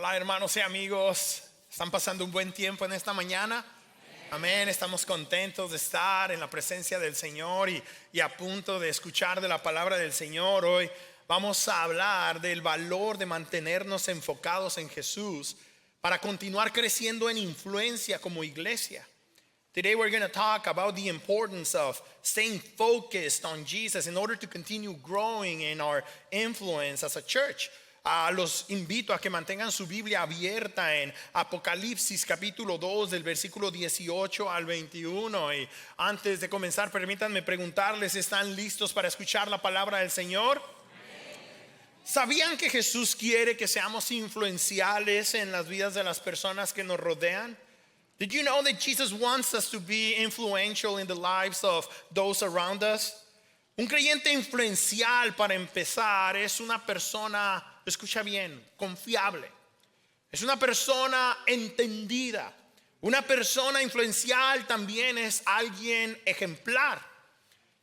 Hola hermanos y amigos, ¿están pasando un buen tiempo en esta mañana? Amén, estamos contentos de estar en la presencia del Señor y a punto de escuchar de la palabra del Señor. Hoy vamos a hablar del valor de mantenernos enfocados en Jesús para continuar creciendo en influencia como iglesia. Today we're going to talk about the importance of staying focused on Jesus in order to continue growing in our influence as a church. Los invito a que mantengan su Biblia abierta en Apocalipsis capítulo 2 del versículo 18 al 21. Y antes de comenzar, permítanme preguntarles, ¿están listos para escuchar la palabra del Señor? ¿Sabían que Jesús quiere que seamos influenciales en las vidas de las personas que nos rodean? Did you know that Jesus wants us to be influential in the lives of those around us? Un creyente influencial, para empezar, es una persona, escucha bien, confiable. Es una persona entendida. Una persona influencial también es alguien ejemplar.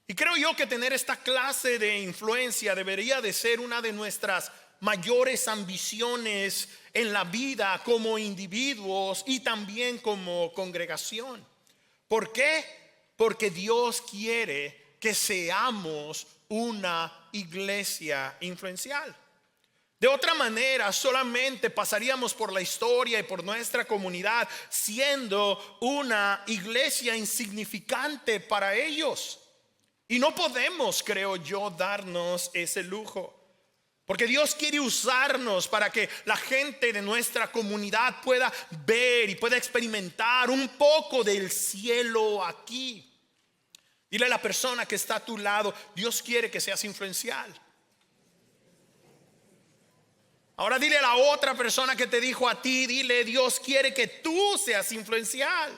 Y creo yo que tener esta clase de influencia debería de ser una de nuestras mayores ambiciones en la vida como individuos y también como congregación. ¿Por qué? Porque Dios quiere que seamos una iglesia influencial. De otra manera, solamente pasaríamos por la historia y por nuestra comunidad siendo una iglesia insignificante para ellos. Y no podemos, creo yo, darnos ese lujo. Porque Dios quiere usarnos para que la gente de nuestra comunidad pueda ver y pueda experimentar un poco del cielo aquí. Dile a la persona que está a tu lado, Dios quiere que seas influencial. Ahora dile a la otra persona que te dijo a ti, dile, Dios quiere que tú seas influencial.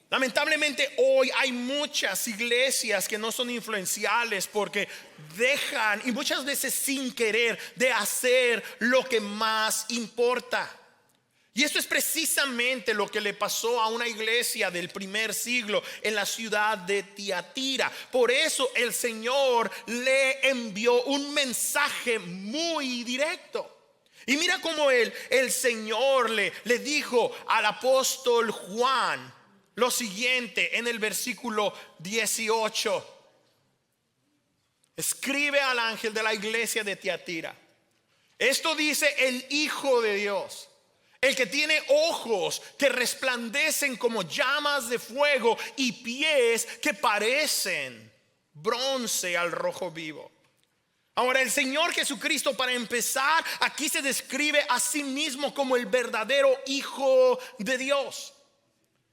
Lamentablemente hoy hay muchas iglesias que no son influenciales porque dejan, y muchas veces sin querer, de hacer lo que más importa. Y esto es precisamente lo que le pasó a una iglesia del primer siglo en la ciudad de Tiatira. Por eso el Señor le envió un mensaje muy directo. Y mira cómo el Señor le dijo al apóstol Juan lo siguiente en el versículo 18. Escribe al ángel de la iglesia de Tiatira. Esto dice el Hijo de Dios, el que tiene ojos que resplandecen como llamas de fuego y pies que parecen bronce al rojo vivo. Ahora el Señor Jesucristo, para empezar, aquí se describe a sí mismo como el verdadero Hijo de Dios.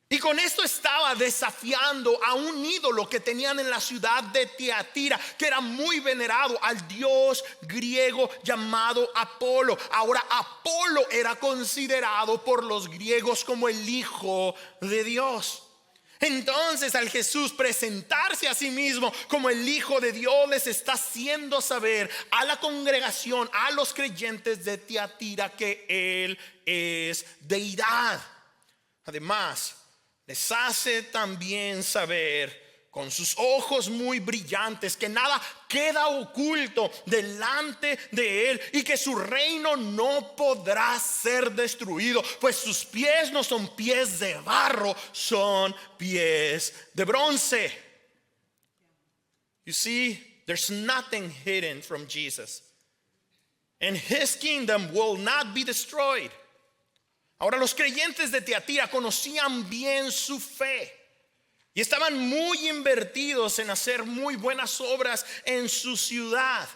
Y con esto estaba desafiando a un ídolo que tenían en la ciudad de Tiatira, que era muy venerado, al dios griego llamado Apolo. Ahora Apolo era considerado por los griegos como el Hijo de Dios. Entonces, al Jesús presentarse a sí mismo como el Hijo de Dios, les está haciendo saber a la congregación, a los creyentes de Tiatira, que Él es deidad. Además, les hace también saber con sus ojos muy brillantes que nada queda oculto delante de Él y que su reino no podrá ser destruido, pues sus pies no son pies de barro, son pies de bronce. You see, there's nothing hidden from Jesus, and His kingdom will not be destroyed. Ahora los creyentes de Tiatira conocían bien su fe y estaban muy invertidos en hacer muy buenas obras en su ciudad.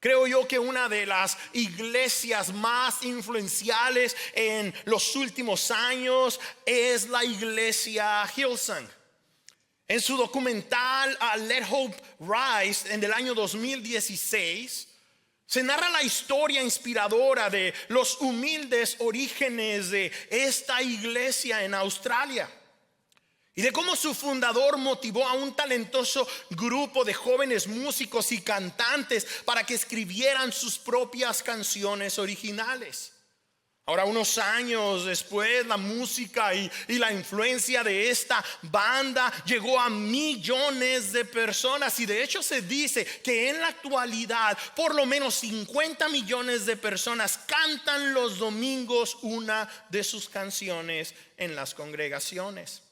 Creo yo que una de las iglesias más influenciales en los últimos años es la iglesia Hillsong. En su documental Let Hope Rise en el año 2016, se narra la historia inspiradora de los humildes orígenes de esta iglesia en Australia y de cómo su fundador motivó a un talentoso grupo de jóvenes músicos y cantantes para que escribieran sus propias canciones originales. Ahora, unos años después, la música y la influencia de esta banda llegó a millones de personas. Y de hecho se dice que en la actualidad por lo menos 50 millones de personas cantan los domingos una de sus canciones en las congregaciones.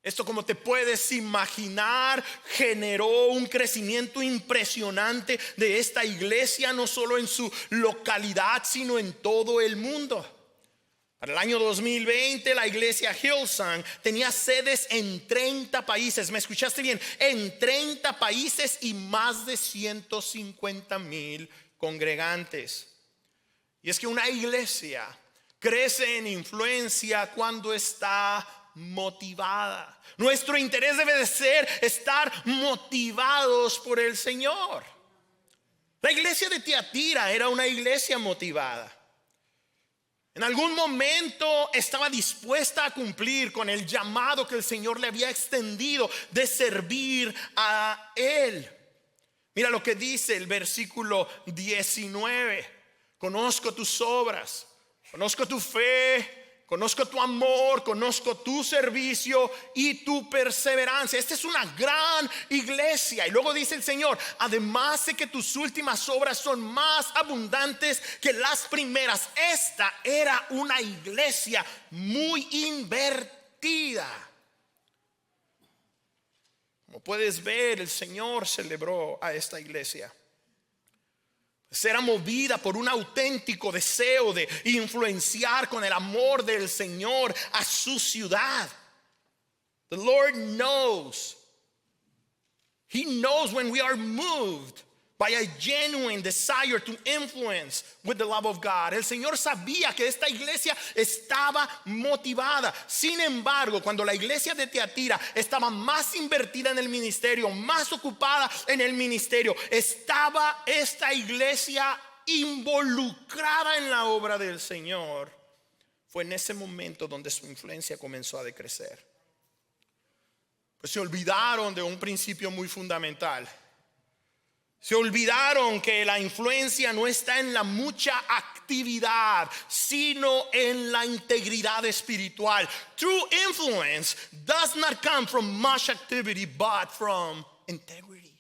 Esto, como te puedes imaginar, generó un crecimiento impresionante de esta iglesia, no solo en su localidad, sino en todo el mundo. Para el año 2020, la iglesia Hillsong tenía sedes en 30 países. ¿Me escuchaste bien? En 30 países y más de 150,000 congregantes. Y es que una iglesia crece en influencia cuando está motivada. Nuestro interés debe de ser estar motivados por el Señor. La iglesia de Tiatira era una iglesia motivada. En algún momento estaba dispuesta a cumplir con el llamado que el Señor le había extendido de servir a Él. Mira lo que dice el versículo 19. Conozco tus obras, conozco tu fe, conozco tu amor, conozco tu servicio y tu perseverancia. Esta es una gran iglesia. Y luego dice el Señor: además de que tus últimas obras son más abundantes que las primeras. Esta era una iglesia muy invertida. Como puedes ver, el Señor celebró a esta iglesia. Será movida por un auténtico deseo de influenciar con el amor del Señor a su ciudad. The Lord knows. He knows when we are moved by a genuine desire to influence with the love of God. El Señor sabía que esta iglesia estaba motivada. Sin embargo, cuando la iglesia de Tiatira estaba más invertida en el ministerio, más ocupada en el ministerio, estaba esta iglesia involucrada en la obra del Señor. Fue en ese momento donde su influencia comenzó a decrecer. Pues se olvidaron de un principio muy fundamental. Se olvidaron que la influencia no está en la mucha actividad, sino en la integridad espiritual. True influence does not come from much activity, but from integrity.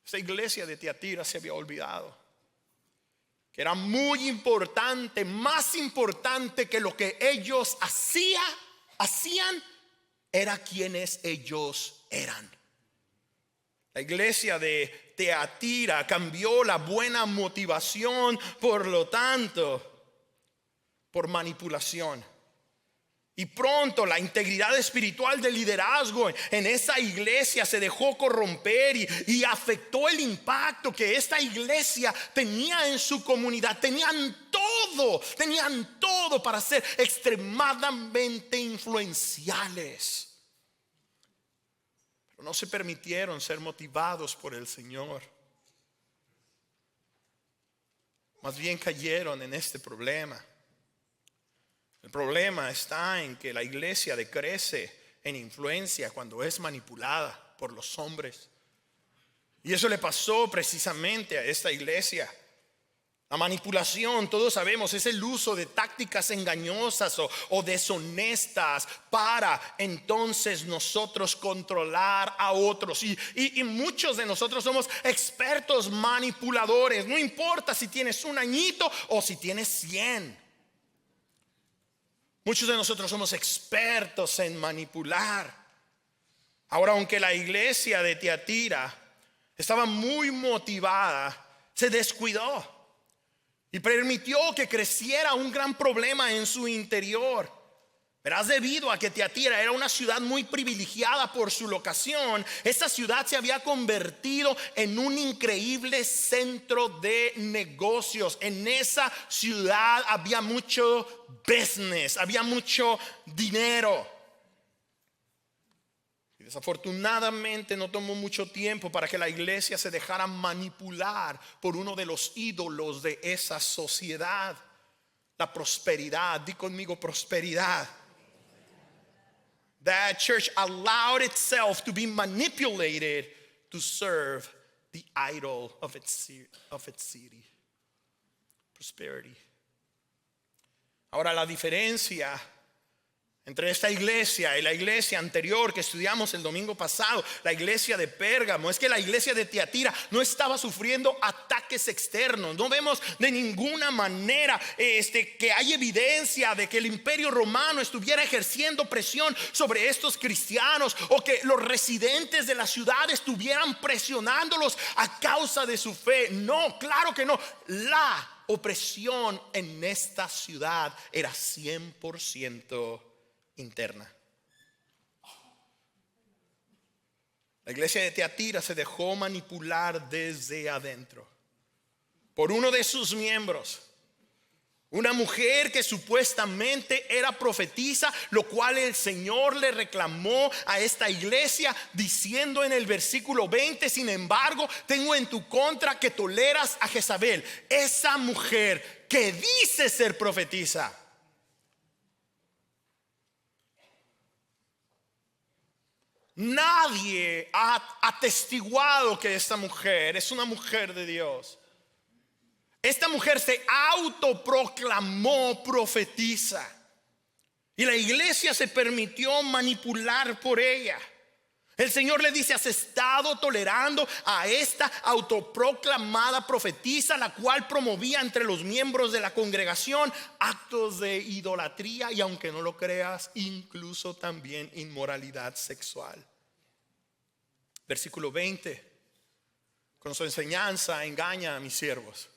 Esta iglesia de Tiatira se había olvidado que era muy importante, más importante que lo que ellos hacían, era quienes ellos eran. La iglesia de Tiatira cambió la buena motivación, por lo tanto, por manipulación. Y pronto la integridad espiritual del liderazgo en esa iglesia se dejó corromper y afectó el impacto que esta iglesia tenía en su comunidad. Tenían todo para ser extremadamente influenciales. No se permitieron ser motivados por el Señor. Más bien cayeron en este problema. El problema está en que la iglesia decrece en influencia cuando es manipulada por los hombres. Y eso le pasó precisamente a esta iglesia. La manipulación, todos sabemos, es el uso de tácticas engañosas o deshonestas para entonces nosotros controlar a otros. Y muchos de nosotros somos expertos manipuladores. No importa si tienes un añito o si tienes 100. Muchos de nosotros somos expertos en manipular. Ahora, aunque la iglesia de Tiatira estaba muy motivada, se descuidó y permitió que creciera un gran problema en su interior. Verás, debido a que Tiatira era una ciudad muy privilegiada por su locación, esta ciudad se había convertido en un increíble centro de negocios. En esa ciudad había mucho business, había mucho dinero. Y desafortunadamente no tomó mucho tiempo para que la iglesia se dejara manipular por uno de los ídolos de esa sociedad: la prosperidad. Di conmigo, prosperidad. That church allowed itself to be manipulated to serve the idol of its city. Prosperity. Ahora, la diferencia entre esta iglesia y la iglesia anterior que estudiamos el domingo pasado, la iglesia de Pérgamo, es que la iglesia de Tiatira no estaba sufriendo ataques externos. No vemos de ninguna manera que hay evidencia de que el imperio romano estuviera ejerciendo presión sobre estos cristianos, o que los residentes de la ciudad estuvieran presionándolos a causa de su fe. No, claro que no. La opresión en esta ciudad era 100% interna. La iglesia de Tiatira se dejó manipular desde adentro por uno de sus miembros, una mujer que supuestamente era profetisa, lo cual el Señor le reclamó a esta iglesia diciendo en el versículo 20: sin embargo, tengo en tu contra que toleras a Jezabel, esa mujer que dice ser profetisa. Nadie ha atestiguado que esta mujer es una mujer de Dios. Esta mujer se autoproclamó profetisa y la iglesia se permitió manipular por ella. El Señor le dice: has estado tolerando a esta autoproclamada profetisa, la cual promovía entre los miembros de la congregación actos de idolatría y, aunque no lo creas, incluso también inmoralidad sexual. Versículo 20: con su enseñanza engaña a mis siervos,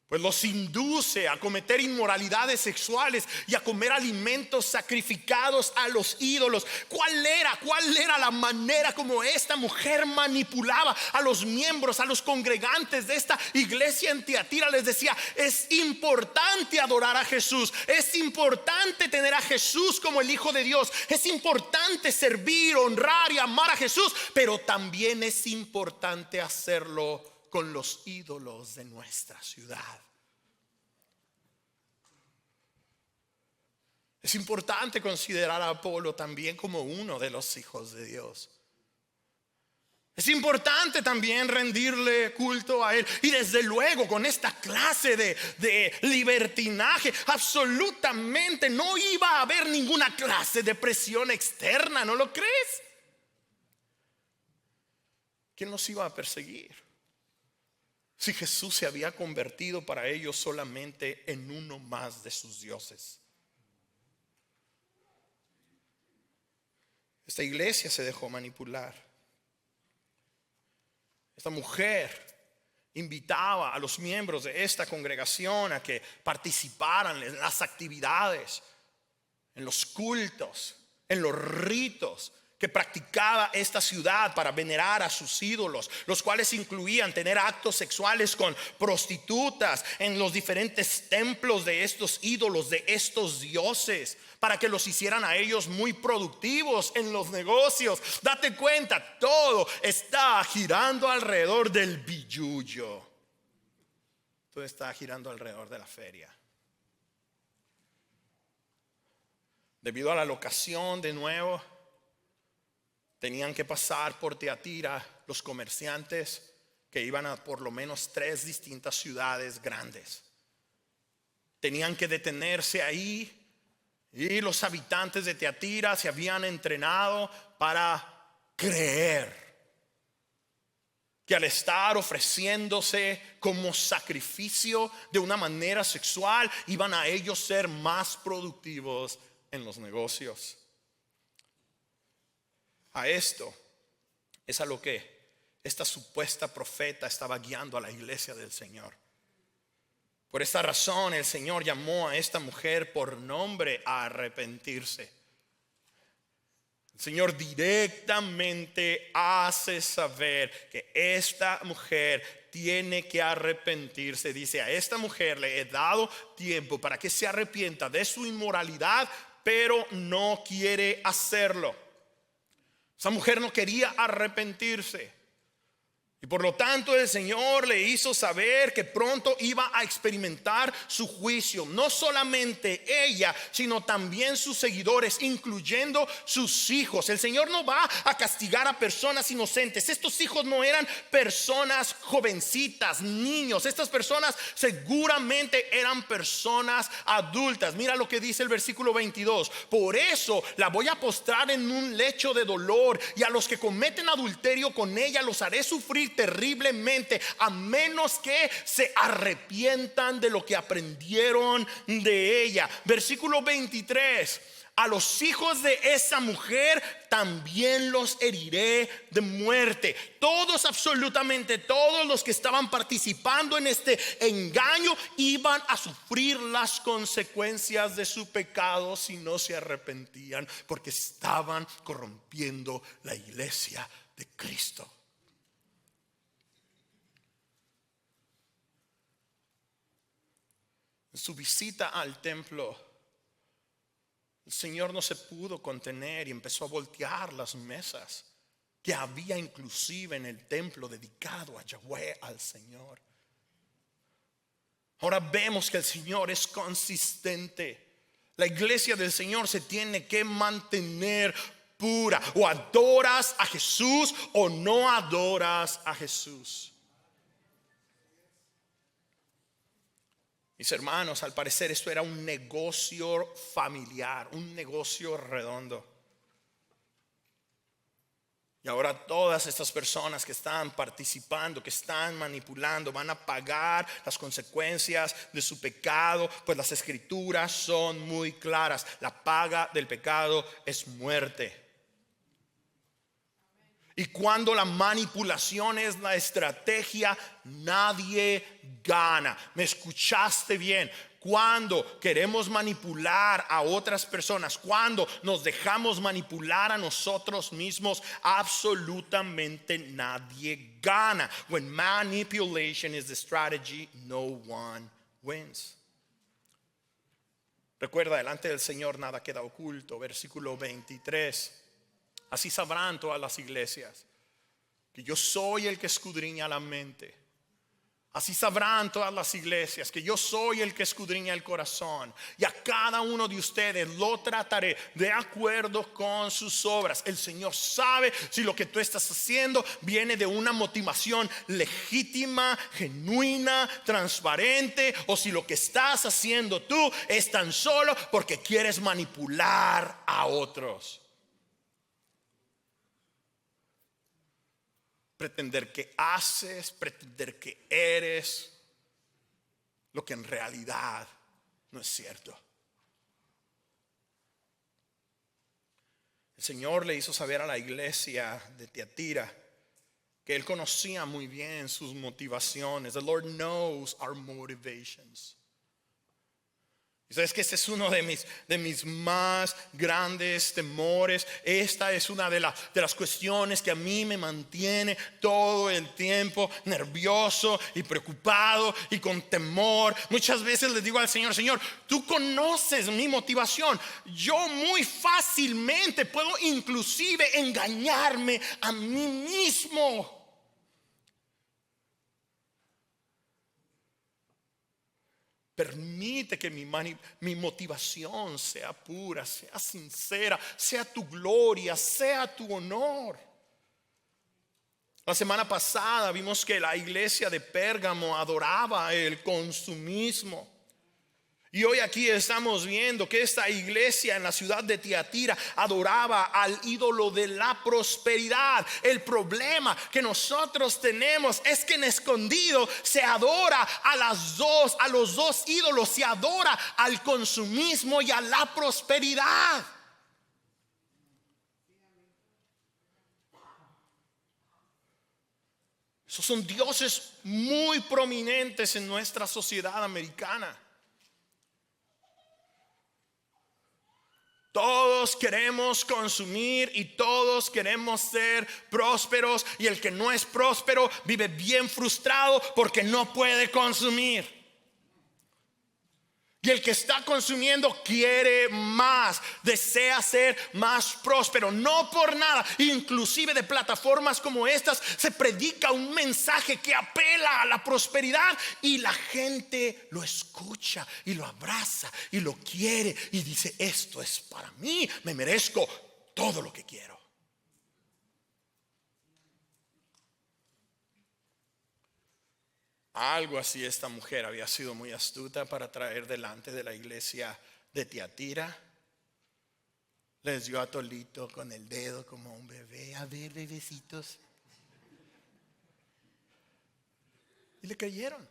pues los induce a cometer inmoralidades sexuales y a comer alimentos sacrificados a los ídolos. ¿Cuál era la manera como esta mujer manipulaba a los miembros, a los congregantes de esta iglesia en Tiatira? Les decía: es importante adorar a Jesús, es importante tener a Jesús como el Hijo de Dios, es importante servir, honrar y amar a Jesús, pero también es importante hacerlo con los ídolos de nuestra ciudad. Es importante considerar a Apolo también como uno de los hijos de Dios. Es importante también rendirle culto a él. Y desde luego, con esta clase de libertinaje, absolutamente no iba a haber ninguna clase de presión externa, ¿no lo crees? ¿Quién los iba a perseguir si Jesús se había convertido para ellos solamente en uno más de sus dioses? Esta iglesia se dejó manipular. Esta mujer invitaba a los miembros de esta congregación a que participaran en las actividades, en los cultos, en los ritos que practicaba esta ciudad para venerar a sus ídolos, los cuales incluían tener actos sexuales con prostitutas en los diferentes templos de estos ídolos, de estos dioses, para que los hicieran a ellos muy productivos en los negocios. Date cuenta, todo está girando alrededor del billullo. Todo está girando alrededor de la feria. Debido a la locación, de nuevo, tenían que pasar por Tiatira los comerciantes que iban a por lo menos 3 distintas ciudades grandes. Tenían que detenerse ahí, y los habitantes de Tiatira se habían entrenado para creer que al estar ofreciéndose como sacrificio de una manera sexual, iban a ellos ser más productivos en los negocios. A esto es a lo que esta supuesta profeta estaba guiando a la iglesia del Señor. Por esta razón el Señor llamó a esta mujer por nombre a arrepentirse. El Señor directamente hace saber que esta mujer tiene que arrepentirse. Dice: a esta mujer le he dado tiempo para que se arrepienta de su inmoralidad, pero no quiere hacerlo. Esa mujer no quería arrepentirse. Y por lo tanto el Señor le hizo saber que pronto iba a experimentar su juicio. No solamente ella, sino también sus seguidores, incluyendo sus hijos. El Señor no va a castigar a personas inocentes. Estos hijos no eran personas jovencitas, niños. Estas personas seguramente eran personas adultas. Mira lo que dice el versículo 22. Por eso la voy a postrar en un lecho de dolor, y a los que cometen adulterio con ella los haré sufrir terriblemente, a menos que se arrepientan de lo que aprendieron de ella. Versículo 23. A los hijos de esa mujer también los heriré de muerte. Todos, absolutamente todos los que estaban participando en este engaño iban a sufrir las consecuencias de su pecado si no se arrepentían, porque estaban corrompiendo la iglesia de Cristo. En su visita al templo, el Señor no se pudo contener y empezó a voltear las mesas que había inclusive en el templo dedicado a Yahweh, al Señor. Ahora vemos que el Señor es consistente. La iglesia del Señor se tiene que mantener pura. O adoras a Jesús o no adoras a Jesús. Mis hermanos, al parecer esto era un negocio familiar, un negocio redondo. Y ahora todas estas personas que están participando, que están manipulando, van a pagar las consecuencias de su pecado, pues las escrituras son muy claras. La paga del pecado es muerte. Y cuando la manipulación es la estrategia, nadie gana. ¿Me escuchaste bien? Cuando queremos manipular a otras personas, cuando nos dejamos manipular a nosotros mismos, absolutamente nadie gana. When manipulation is the strategy, no one wins. Recuerda, delante del Señor nada queda oculto. Versículo 23. Así sabrán todas las iglesias que yo soy el que escudriña la mente. Así sabrán todas las iglesias que yo soy el que escudriña el corazón. Y a cada uno de ustedes lo trataré de acuerdo con sus obras. El Señor sabe si lo que tú estás haciendo viene de una motivación legítima, genuina, transparente, o si lo que estás haciendo tú es tan solo porque quieres manipular a otros. Pretender que haces, pretender que eres lo que en realidad no es cierto. El Señor le hizo saber a la iglesia de Tiatira que Él conocía muy bien sus motivaciones. The Lord knows our motivations. Y sabes que este es uno de mis más grandes temores. Esta es una de las cuestiones que a mí me mantiene todo el tiempo nervioso y preocupado y con temor. Muchas veces le digo al Señor: Señor, tú conoces mi motivación. Yo muy fácilmente puedo inclusive engañarme a mí mismo. Permite que mi motivación sea pura, sea sincera, sea tu gloria, sea tu honor. La semana pasada vimos que la iglesia de Pérgamo adoraba el consumismo. Y hoy aquí estamos viendo que esta iglesia en la ciudad de Tiatira adoraba al ídolo de la prosperidad. El problema que nosotros tenemos es que en escondido se adora a los dos ídolos. Se adora al consumismo y a la prosperidad. Esos son dioses muy prominentes en nuestra sociedad americana. Todos queremos consumir y todos queremos ser prósperos, y el que no es próspero vive bien frustrado porque no puede consumir. Y el que está consumiendo quiere más, desea ser más próspero. No por nada, inclusive de plataformas como estas, se predica un mensaje que apela a la prosperidad y la gente lo escucha y lo abraza y lo quiere y dice: esto es para mí, me merezco todo lo que quiero. Algo así esta mujer había sido muy astuta para traer delante de la iglesia de Tiatira. Les dio atolito con el dedo como un bebé. A ver, bebecitos. Y le creyeron.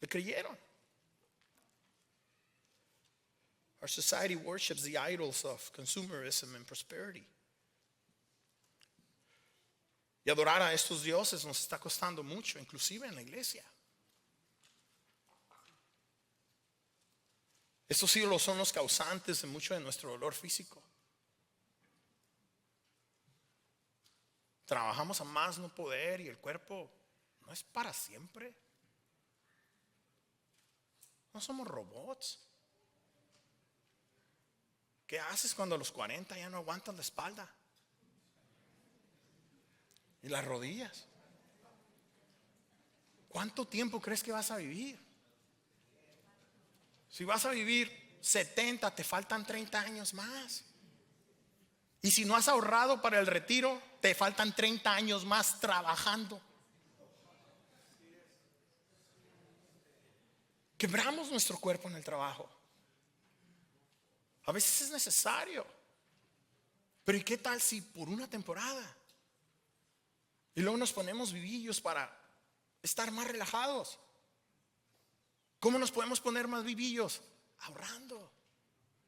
Le creyeron. Our society worships the idols of consumerism and prosperity. Y adorar a estos dioses nos está costando mucho, inclusive en la iglesia. Estos ídolos son los causantes de mucho de nuestro dolor físico. Trabajamos a más no poder y el cuerpo no es para siempre. No somos robots. ¿Qué haces cuando a los 40 ya no aguantas la espalda? Y las rodillas. ¿Cuánto tiempo crees que vas a vivir? Si vas a vivir 70, te faltan 30 años más. Y si no has ahorrado para el retiro, te faltan 30 años más trabajando. Quebramos nuestro cuerpo en el trabajo. A veces es necesario. Pero ¿y qué tal si por una temporada? Y luego nos ponemos vivillos para estar más relajados. ¿Cómo nos podemos poner más vivillos? Ahorrando.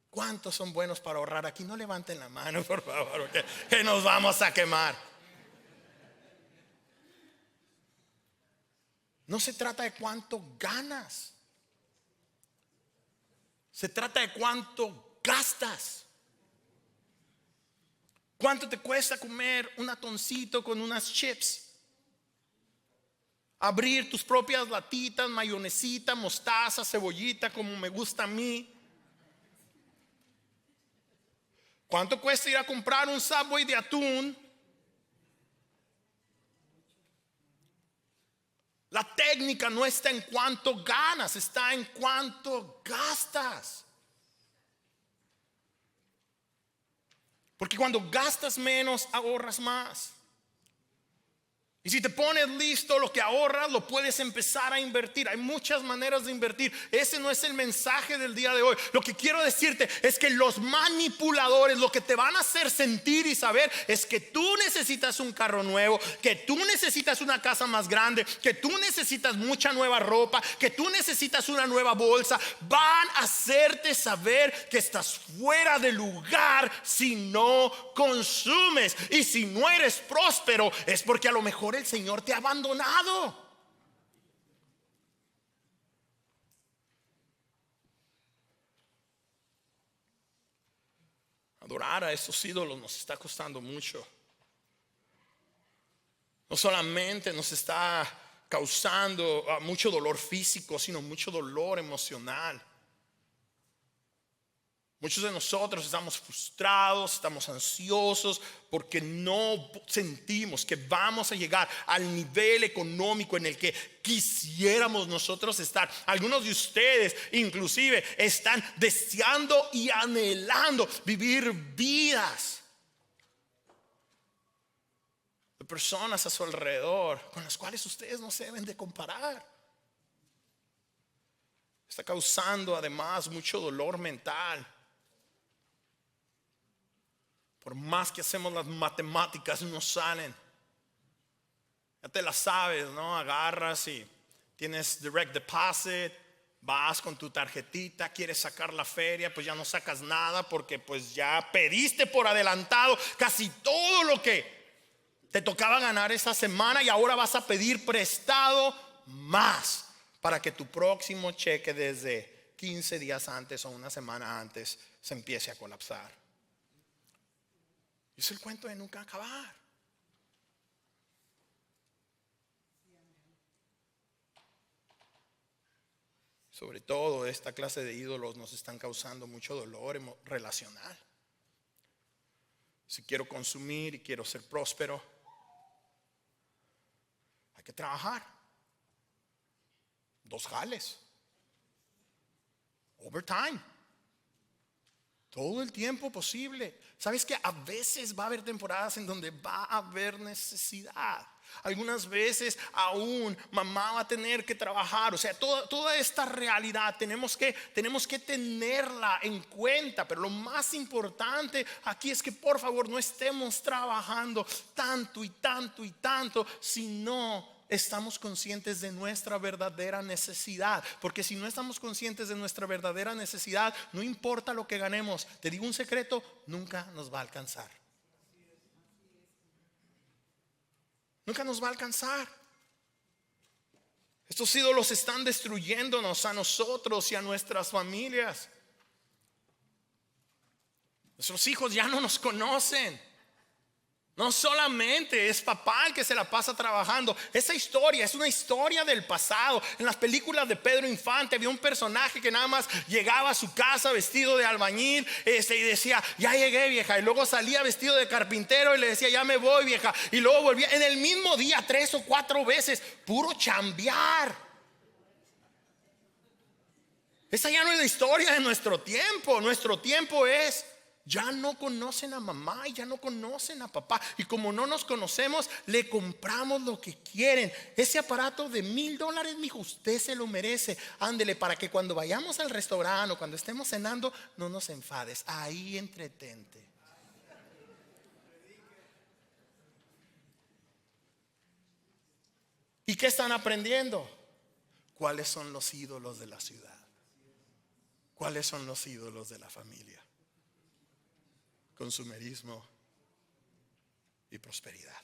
¿Cuántos son buenos para ahorrar? Aquí no levanten la mano, por favor, que nos vamos a quemar. No se trata de cuánto ganas. Se trata de cuánto gastas. ¿Cuánto te cuesta comer un atoncito con unas chips? Abrir tus propias latitas, mayonesita, mostaza, cebollita, como me gusta a mí. ¿Cuánto cuesta ir a comprar un Subway de atún? La técnica no está en cuánto ganas, está en cuánto gastas. Porque cuando gastas menos, ahorras más. Y si te pones listo, lo que ahorras lo puedes empezar a invertir. Hay muchas maneras de invertir. Ese no es el mensaje del día de hoy. Lo que quiero decirte es que los manipuladores lo que te van a hacer sentir y saber es que tú necesitas un carro nuevo, que tú necesitas una casa más grande, que tú necesitas mucha nueva ropa, que tú necesitas una nueva bolsa. Van a hacerte saber que estás fuera de lugar si no consumes. Y si no eres próspero es porque a lo mejor el Señor te ha abandonado. Adorar a estos ídolos nos está costando mucho. No solamente nos está causando mucho dolor físico, sino mucho dolor emocional. Muchos de nosotros estamos frustrados, estamos ansiosos porque no sentimos que vamos a llegar al nivel económico en el que quisiéramos nosotros estar. Algunos de ustedes inclusive están deseando y anhelando vivir vidas de personas a su alrededor con las cuales ustedes no se deben de comparar. Está causando además mucho dolor mental. Por más que hacemos las matemáticas no salen. Ya te las sabes, ¿no? Agarras y tienes direct deposit, vas con tu tarjetita, quieres sacar la feria, pues ya no sacas nada porque pues ya pediste por adelantado casi todo lo que te tocaba ganar esa semana y ahora vas a pedir prestado más para que tu próximo cheque desde 15 días antes o una semana antes se empiece a colapsar. Es el cuento de nunca acabar. Sobre todo esta clase de ídolos nos están causando mucho dolor relacional. Si quiero consumir y quiero ser próspero, hay que trabajar. 2 jales. Overtime. Todo el tiempo posible. ¿Sabes que a veces va a haber temporadas en donde va a haber necesidad? Algunas veces aún mamá va a tener que trabajar. O sea, toda esta realidad tenemos que tenerla en cuenta. Pero lo más importante aquí es que por favor no estemos trabajando tanto y tanto y tanto, sino estamos conscientes de nuestra verdadera necesidad. Porque si no estamos conscientes de nuestra verdadera necesidad, no importa lo que ganemos, te digo un secreto, nunca nos va a alcanzar. Nunca nos va a alcanzar. Estos ídolos están destruyéndonos a nosotros y a nuestras familias. Nuestros hijos ya no nos conocen. No solamente es papá el que se la pasa trabajando. Esa historia es una historia del pasado. En las películas de Pedro Infante había un personaje que nada más llegaba a su casa vestido de albañil y decía, ya llegué, vieja. Y luego salía vestido de carpintero y le decía, ya me voy, vieja. Y luego volvía en el mismo día 3 o 4 veces. Puro chambear. Esa ya no es la historia de nuestro tiempo. Nuestro tiempo es: ya no conocen a mamá y ya no conocen a papá. Y como no nos conocemos, le compramos lo que quieren. Ese aparato de $1,000, mijo, usted se lo merece. Ándele, para que cuando vayamos al restaurante o cuando estemos cenando, no nos enfades. Ahí entretente. ¿Y qué están aprendiendo? ¿Cuáles son los ídolos de la ciudad? ¿Cuáles son los ídolos de la familia? Consumerismo y prosperidad.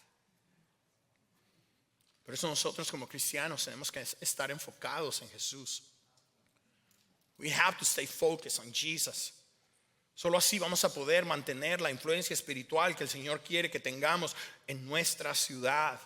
Por eso nosotros como cristianos tenemos que estar enfocados en Jesús. We have to stay focused on Jesus. Solo así vamos a poder mantener la influencia espiritual que el Señor quiere que tengamos en nuestra ciudad.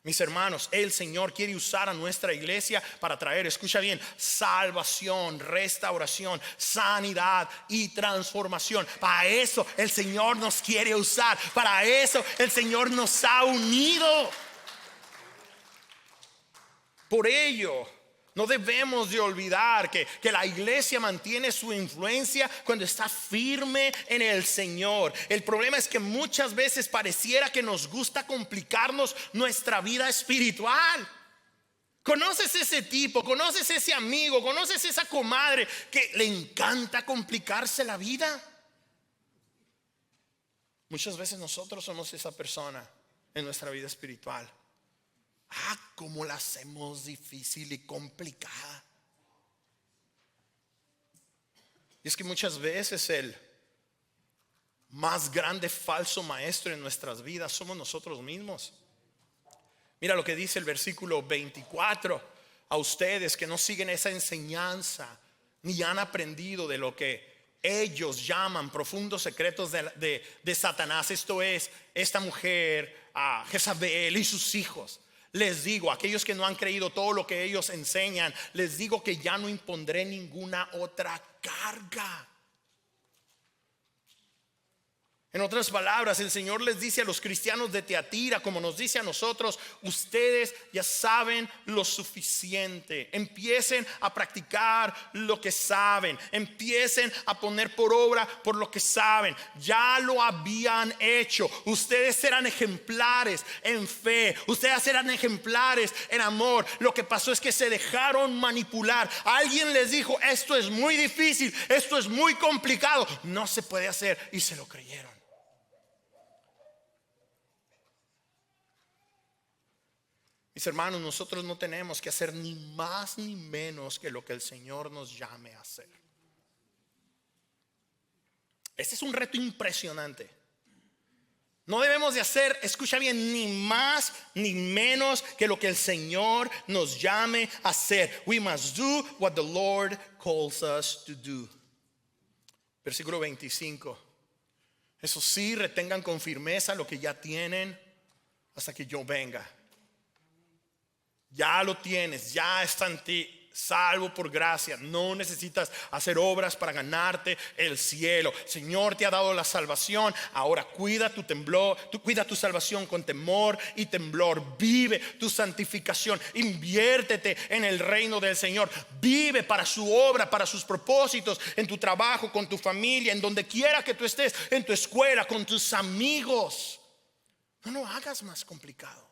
Mis hermanos, el Señor quiere usar a nuestra iglesia para traer, escucha bien, salvación, restauración, sanidad y transformación. Para eso el Señor nos quiere usar. Para eso el Señor nos ha unido. Por ello, no debemos de olvidar que la iglesia mantiene su influencia cuando está firme en el Señor. El problema es que muchas veces pareciera que nos gusta complicarnos nuestra vida espiritual. ¿Conoces ese tipo? ¿Conoces ese amigo? ¿Conoces esa comadre que le encanta complicarse la vida? Muchas veces nosotros somos esa persona en nuestra vida espiritual. Cómo la hacemos difícil y complicada. Y es que muchas veces el más grande falso maestro en nuestras vidas somos nosotros mismos. Mira lo que dice el versículo 24. A ustedes que no siguen esa enseñanza ni han aprendido de lo que ellos llaman profundos secretos de Satanás. Esto es, esta mujer, Jezabel y sus hijos. Les digo, aquellos que no han creído todo lo que ellos enseñan, les digo que ya no impondré ninguna otra carga. En otras palabras, el Señor les dice a los cristianos de Tiatira, como nos dice a nosotros: ustedes ya saben lo suficiente. Empiecen a practicar lo que saben. Empiecen a poner por obra por lo que saben. Ya lo habían hecho. Ustedes serán ejemplares en fe. Ustedes serán ejemplares en amor. Lo que pasó es que se dejaron manipular. Alguien les dijo: esto es muy difícil, esto es muy complicado, no se puede hacer, y se lo creyeron. Mis hermanos, nosotros no tenemos que hacer ni más ni menos que lo que el Señor nos llame a hacer. Este es un reto impresionante. No debemos de hacer, escucha bien, ni más ni menos que lo que el Señor nos llame a hacer. We must do what the Lord calls us to do. Versículo 25. Eso sí, retengan con firmeza lo que ya tienen hasta que yo venga. Ya lo tienes, ya está en ti. salvo por gracia. No necesitas hacer obras para ganarte el cielo. El Señor te ha dado la salvación. Ahora cuida tu temblor, cuida tu salvación con temor y temblor. Vive tu santificación. Inviértete en el reino del Señor. Vive para su obra, para sus propósitos, en tu trabajo, con tu familia, en donde quiera que tú estés, en tu escuela, con tus amigos. No lo hagas más complicado.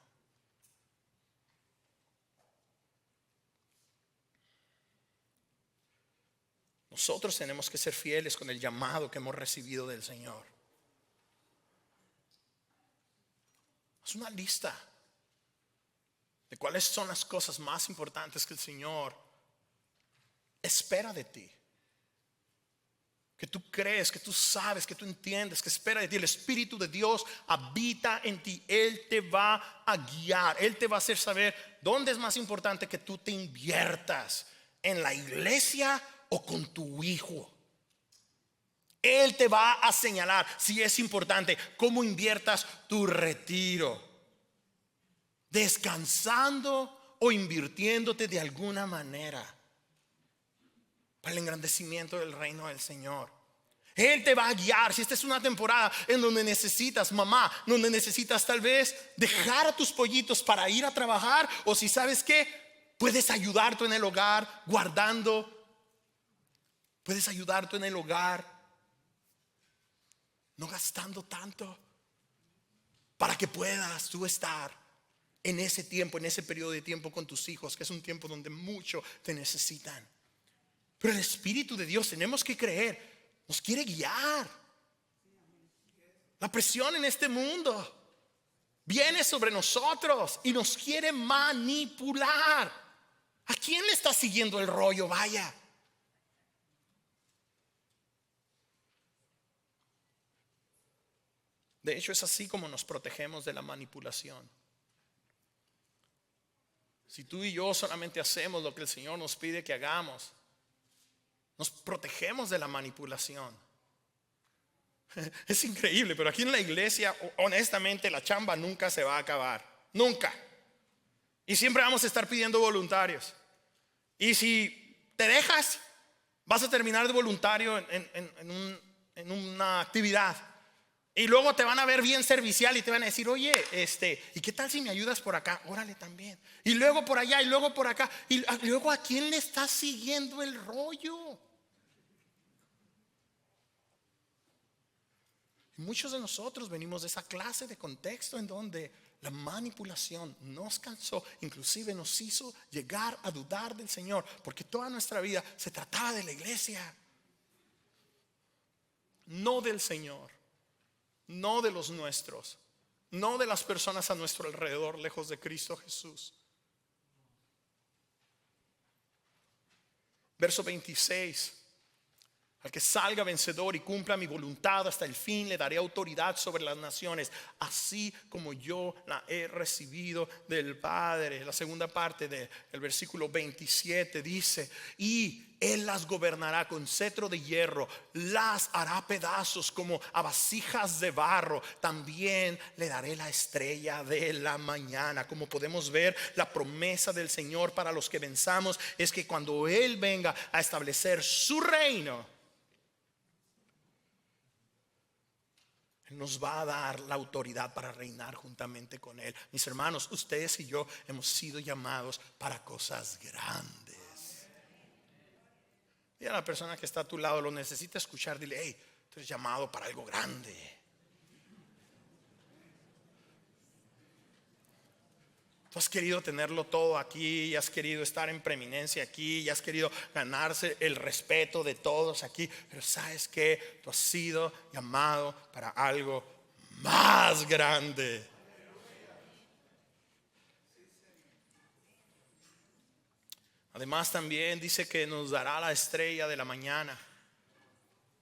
Nosotros tenemos que ser fieles con el llamado que hemos recibido del Señor. Haz una lista de cuáles son las cosas más importantes que el Señor espera de ti. Que tú crees, que tú sabes, que tú entiendes, que espera de ti. El Espíritu de Dios habita en ti. Él te va a guiar. Él te va a hacer saber dónde es más importante que tú te inviertas, en la iglesia o con tu hijo. Él te va a señalar si es importante cómo inviertas tu retiro, descansando o invirtiéndote de alguna manera para el engrandecimiento del reino del Señor. Él te va a guiar. Si esta es una temporada en donde necesitas, mamá, donde necesitas tal vez dejar a tus pollitos para ir a trabajar, o si sabes que puedes ayudar tú en el hogar guardando. Puedes ayudar tú en el hogar no gastando tanto, para que puedas tú estar en ese tiempo, en ese periodo de tiempo con tus hijos, que es un tiempo donde mucho te necesitan. Pero el Espíritu de Dios, tenemos que creer, nos quiere guiar. La presión en este mundo viene sobre nosotros y nos quiere manipular. ¿A quién le está siguiendo el rollo? Vaya. De hecho, es así como nos protegemos de la manipulación. Si tú y yo solamente hacemos lo que el Señor nos pide que hagamos, nos protegemos de la manipulación. Es increíble, pero aquí en la iglesia, honestamente, la chamba nunca se va a acabar. Nunca. Y siempre vamos a estar pidiendo voluntarios. Y si te dejas, vas a terminar de voluntario en una actividad. Y luego te van a ver bien servicial y te van a decir, oye, ¿y qué tal si me ayudas por acá? Órale también. Y luego por allá y luego por acá. Y luego, ¿a quién le está siguiendo el rollo? Muchos de nosotros venimos de esa clase de contexto en donde la manipulación nos cansó, inclusive nos hizo llegar a dudar del Señor, porque toda nuestra vida se trataba de la iglesia, no del Señor, no de los nuestros, no de las personas a nuestro alrededor, lejos de Cristo Jesús. Verso 26. Al que salga vencedor y cumpla mi voluntad hasta el fin, le daré autoridad sobre las naciones, así como yo la he recibido del Padre. La segunda parte del versículo 27 dice, y Él las gobernará con cetro de hierro, las hará pedazos como a vasijas de barro. También le daré la estrella de la mañana. Como podemos ver, la promesa del Señor para los que venzamos es que cuando Él venga a establecer su reino, nos va a dar la autoridad para reinar juntamente con Él. Mis hermanos, ustedes y yo hemos sido llamados para cosas grandes. Y a la persona que está a tu lado lo necesita escuchar, dile, hey, tú eres llamado para algo grande. Tú has querido tenerlo todo aquí, y has querido estar en preeminencia aquí, y has querido ganarse el respeto de todos aquí. Pero sabes que tú has sido llamado para algo más grande. Además también dice que nos dará la estrella de la mañana.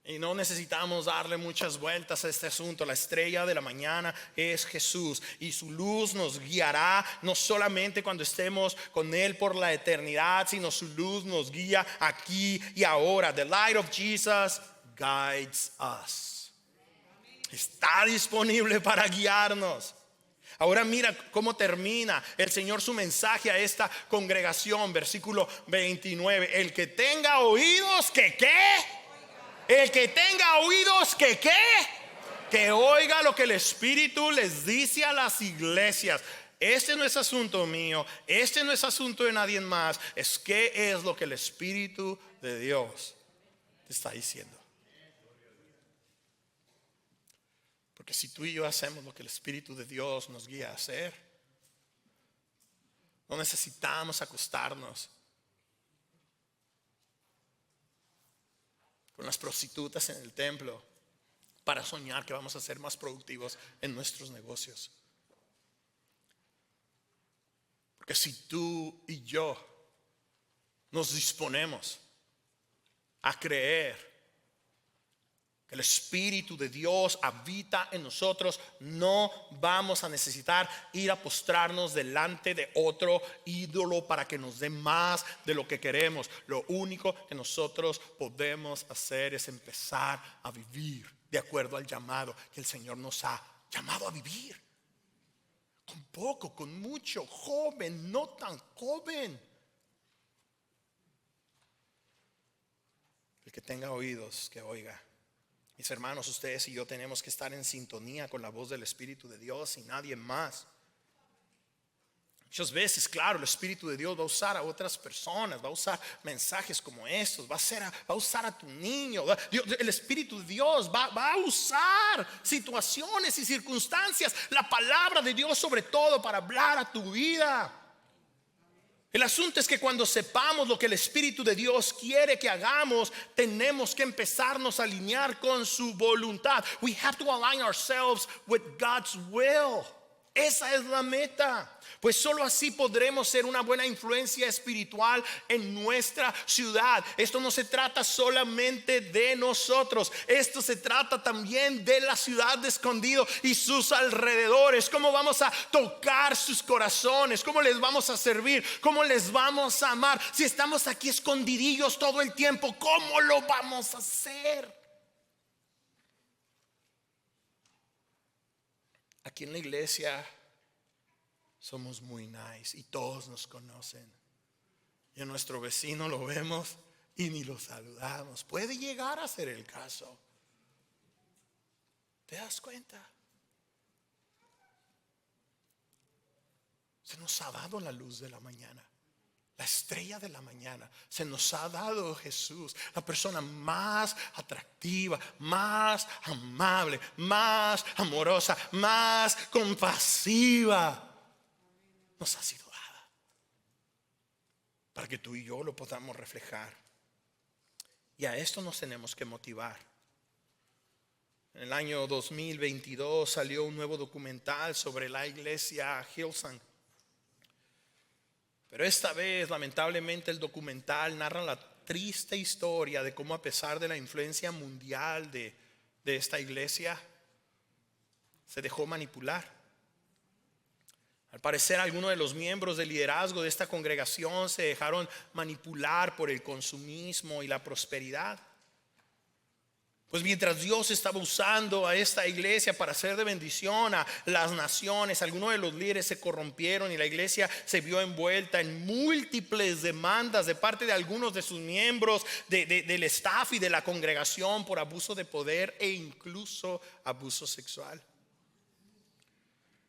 Y no necesitamos darle muchas vueltas a este asunto. La estrella de la mañana es Jesús, y su luz nos guiará no solamente cuando estemos con Él por la eternidad, sino su luz nos guía aquí y ahora. The light of Jesus guides us. Está disponible para guiarnos. Ahora mira cómo termina el Señor su mensaje a esta congregación, versículo 29. El que tenga oídos, que ¿qué? El que tenga oídos, que ¿qué? Que oiga lo que el Espíritu les dice a las iglesias. Este no es asunto mío, este no es asunto de nadie más. Es qué es lo que el Espíritu de Dios te está diciendo. Porque si tú y yo hacemos lo que el Espíritu de Dios nos guía a hacer, no necesitamos acostarnos con las prostitutas en el templo para soñar que vamos a ser más productivos en nuestros negocios. Porque si tú y yo nos disponemos a creer que el Espíritu de Dios habita en nosotros, no vamos a necesitar ir a postrarnos delante de otro ídolo para que nos dé más de lo que queremos. Lo único que nosotros podemos hacer es empezar a vivir de acuerdo al llamado que el Señor nos ha llamado a vivir. Con poco, con mucho, joven, no tan joven. El que tenga oídos, que oiga. Mis hermanos, ustedes y yo tenemos que estar en sintonía con la voz del Espíritu de Dios y nadie más. Muchas veces, claro, el Espíritu de Dios va a usar a otras personas, va a usar mensajes como estos, va a usar a tu niño. El Espíritu de Dios va a usar situaciones y circunstancias, la palabra de Dios sobre todo para hablar a tu vida. El asunto es que cuando sepamos lo que el Espíritu de Dios quiere que hagamos, tenemos que empezarnos a alinear con su voluntad. We have to align ourselves with God's will. Esa es la meta. Pues solo así podremos ser una buena influencia espiritual en nuestra ciudad. Esto no se trata solamente de nosotros. Esto se trata también de la ciudad de Escondido y sus alrededores. ¿Cómo vamos a tocar sus corazones? ¿Cómo les vamos a servir? ¿Cómo les vamos a amar? Si estamos aquí escondidillos todo el tiempo, ¿cómo lo vamos a hacer? Aquí en la iglesia somos muy nice y todos nos conocen. Y a nuestro vecino lo vemos y ni lo saludamos. Puede llegar a ser el caso. ¿Te das cuenta? Se nos ha dado la luz de la mañana, la estrella de la mañana. Se nos ha dado Jesús, la persona más atractiva, más amable, más amorosa, más compasiva. Nos ha sido dada para que tú y yo lo podamos reflejar. Y a esto nos tenemos que motivar. En el año 2022 salió un nuevo documental sobre la iglesia Hillsong. Pero esta vez, lamentablemente, el documental narra la triste historia de cómo, a pesar de la influencia mundial de esta iglesia, se dejó manipular. Al parecer, algunos de los miembros del liderazgo de esta congregación se dejaron manipular por el consumismo y la prosperidad. Pues mientras Dios estaba usando a esta iglesia para hacer de bendición a las naciones, algunos de los líderes se corrompieron y la iglesia se vio envuelta en múltiples demandas de parte de algunos de sus miembros, del staff y de la congregación por abuso de poder e incluso abuso sexual.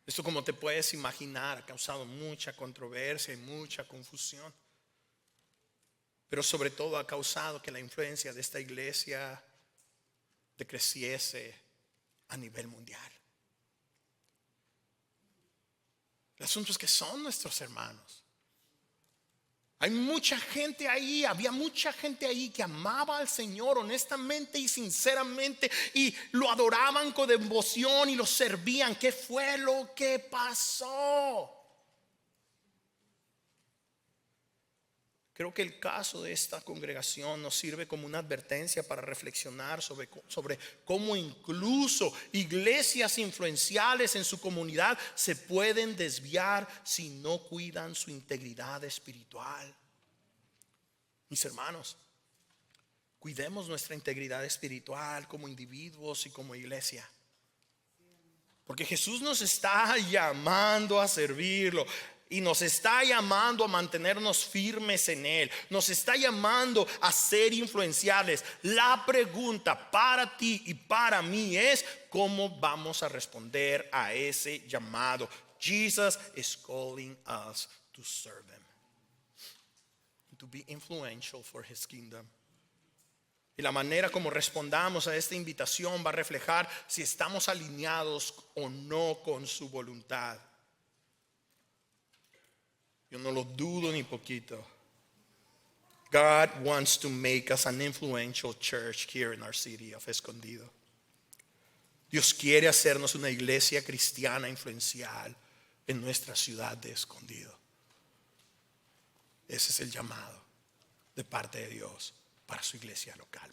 Esto, como te puedes imaginar, ha causado mucha controversia y mucha confusión. Pero sobre todo ha causado que la influencia de esta iglesia decreciese a nivel mundial. El asunto es que son nuestros hermanos. Hay mucha gente ahí, había mucha gente ahí que amaba al Señor honestamente y sinceramente y lo adoraban con devoción y lo servían. ¿Qué fue lo que pasó? Creo que el caso de esta congregación nos sirve como una advertencia para reflexionar sobre cómo incluso iglesias influenciales en su comunidad se pueden desviar si no cuidan su integridad espiritual. Mis hermanos, cuidemos nuestra integridad espiritual como individuos y como iglesia. Porque Jesús nos está llamando a servirlo. Y nos está llamando a mantenernos firmes en Él. Nos está llamando a ser influenciables. La pregunta para ti y para mí es: ¿cómo vamos a responder a ese llamado? Jesus is calling us to serve Him, to be influential for His kingdom. Y la manera como respondamos a esta invitación va a reflejar si estamos alineados o no con su voluntad. Yo no lo dudo ni poquito. God wants to make us an influential church here in our city of Escondido. Dios quiere hacernos una iglesia cristiana influencial en nuestra ciudad de Escondido. Ese es el llamado de parte de Dios para su iglesia local.